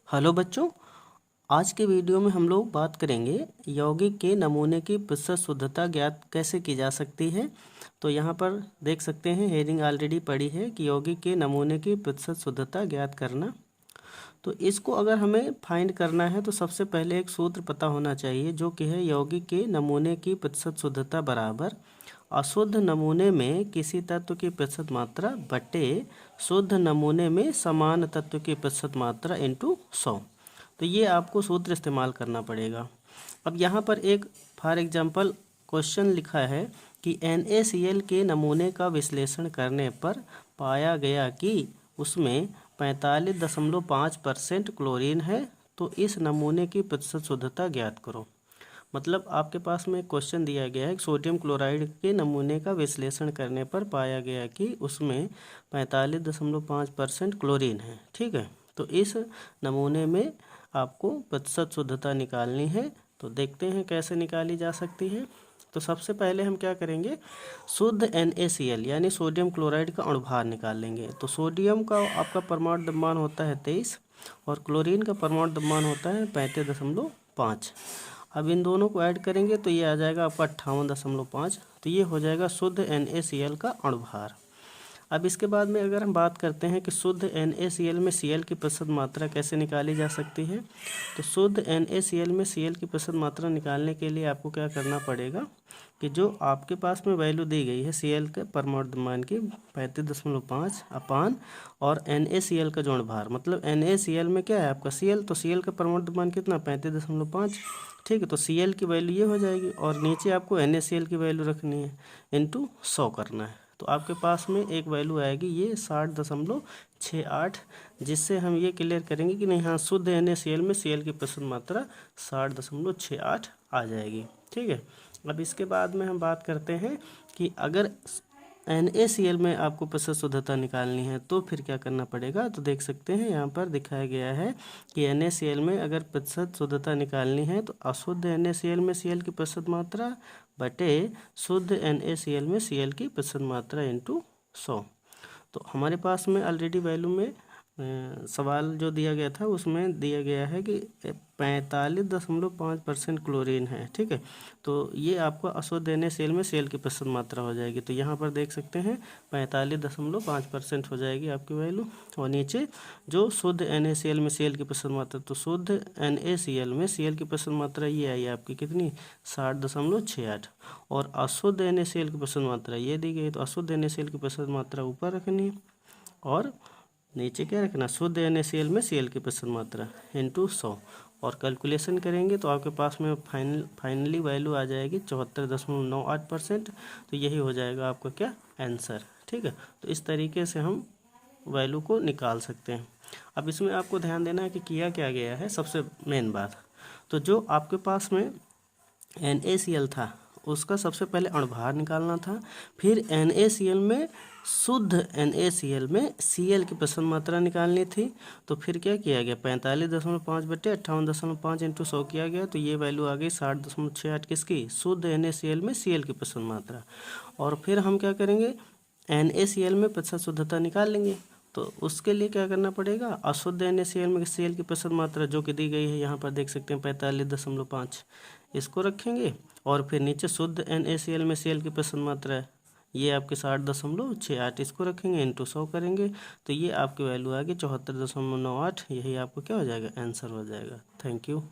Hello बच्चों, आज के वीडियो में हम लोग बात करेंगे यौगिक के नमूने की प्रतिशत शुद्धता ज्ञात कैसे की जा सकती है। तो यहाँ पर देख सकते हैं हेडिंग ऑलरेडी पड़ी है कि यौगिक के नमूने की प्रतिशत शुद्धता ज्ञात करना। तो इसको अगर हमें फाइंड करना है तो सबसे पहले एक सूत्र पता होना चाहिए जो कि है यौगिक के नमूने की प्रतिशत शुद्धता बराबर अशुद्ध नमूने में किसी तत्व की प्रतिशत मात्रा बटे शुद्ध नमूने में समान तत्व की प्रतिशत मात्रा इंटू 100। तो ये आपको सूत्र इस्तेमाल करना पड़ेगा। अब यहाँ पर एक फॉर एग्जांपल क्वेश्चन लिखा है कि NaCl के नमूने का विश्लेषण करने पर पाया गया कि उसमें 45.5% क्लोरीन है, तो इस नमूने की प्रतिशत शुद्धता ज्ञात करो। मतलब आपके पास में क्वेश्चन दिया गया है कि सोडियम क्लोराइड के नमूने का विश्लेषण करने पर पाया गया कि उसमें 45.5% क्लोरीन है। ठीक है, तो इस नमूने में आपको प्रतिशत शुद्धता निकालनी है। तो देखते हैं कैसे निकाली जा सकती है। तो सबसे पहले हम क्या करेंगे, शुद्ध NaCl यानी सोडियम क्लोराइड का अणुभार निकाल लेंगे। तो सोडियम का आपका परमाणु द्रव्यमान होता है 23 और क्लोरीन का परमाणु द्रव्यमान होता है 35.5। अब इन दोनों को ऐड करेंगे तो ये आ जाएगा आपका 58.5। तो ये हो जाएगा शुद्ध NaCl का अणुभार। अब इसके बाद में अगर हम बात करते हैं कि शुद्ध NaCl में Cl की प्रतिशत मात्रा कैसे निकाली जा सकती है, तो शुद्ध NaCl में Cl की प्रतिशत मात्रा निकालने के लिए आपको क्या करना पड़ेगा कि जो आपके पास में वैल्यू दी गई है Cl के परमाणु द्रव्यमान की 35.5 अपान और NaCl का जो अणुभार, मतलब NaCl में क्या है आपका Cl, तो Cl का परमाणु द्रव्यमान कितना 35.5। ठीक है, तो Cl की वैल्यू ये हो जाएगी और नीचे आपको NaCl की वैल्यू रखनी है इंटू 100 करना है। तो आपके पास में एक वैल्यू आएगी ये 60.68, जिससे हम ये क्लियर करेंगे कि नहीं, हाँ, शुद्ध NaCl में Cl की प्रतिशत मात्रा 60.68 आ जाएगी। ठीक है, अब इसके बाद में हम बात करते हैं कि अगर NaCl में आपको प्रतिशत शुद्धता निकालनी है तो फिर क्या करना पड़ेगा। तो देख सकते हैं यहाँ पर दिखाया गया है कि NaCl में अगर प्रतिशत शुद्धता निकालनी है तो अशुद्ध NaCl में Cl की प्रतिशत मात्रा बटे शुद्ध NaCl में Cl की प्रतिशत मात्रा इंटू 100। तो हमारे पास में ऑलरेडी वैल्यू में सवाल जो दिया गया था उसमें दिया गया है कि 45.5% क्लोरीन है। ठीक है, तो ये आपको अशुद्ध NaCl में Cl की प्रतिशत मात्रा हो जाएगी। तो यहाँ पर देख सकते हैं 45.5% हो जाएगी आपकी वैल्यू। और नीचे जो शुद्ध NaCl में Cl की प्रतिशत मात्रा, तो शुद्ध NaCl में Cl की प्रतिशत मात्रा ये आई आपकी कितनी 60.68 और अशुद्ध NaCl की प्रतिशत मात्रा ये दी गई। तो अशुद्ध NaCl की प्रतिशत मात्रा ऊपर रखनी है और नीचे क्या रखना, शुद्ध NaCl में Cl की प्रतिशत मात्रा इंटू 100 और कैलकुलेशन करेंगे तो आपके पास में फाइनली वैल्यू आ जाएगी 74.98%। तो यही हो जाएगा आपका क्या आंसर। ठीक है, तो इस तरीके से हम वैल्यू को निकाल सकते हैं। अब इसमें आपको ध्यान देना है कि किया क्या गया है। सबसे मेन बात, तो जो आपके पास में NaCl था उसका सबसे पहले अणुभार निकालना था, फिर NaCl में शुद्ध NaCl में Cl की प्रतिशत मात्रा निकालनी थी। तो फिर क्या किया गया 45.5 बटे 58.5 इंटू 100 किया गया। तो ये वैल्यू आ गई 60.68 किसकी, शुद्ध NaCl में Cl की प्रतिशत मात्रा। और फिर हम क्या करेंगे, NaCl में प्रतिशत शुद्धता निकाल लेंगे। तो उसके लिए क्या करना पड़ेगा, अशुद्ध NaCl में Cl की प्रतिशत मात्रा जो कि दी गई है यहाँ पर देख सकते हैं 45.5, इसको रखेंगे और फिर नीचे शुद्ध NaCl में Cl की प्रतिशत मात्रा है ये आपके 60.68, इसको रखेंगे इंटू 100 करेंगे। तो ये आपकी वैल्यू आ गई 74.98। यही आपको क्या हो जाएगा, आंसर हो जाएगा। Thank you.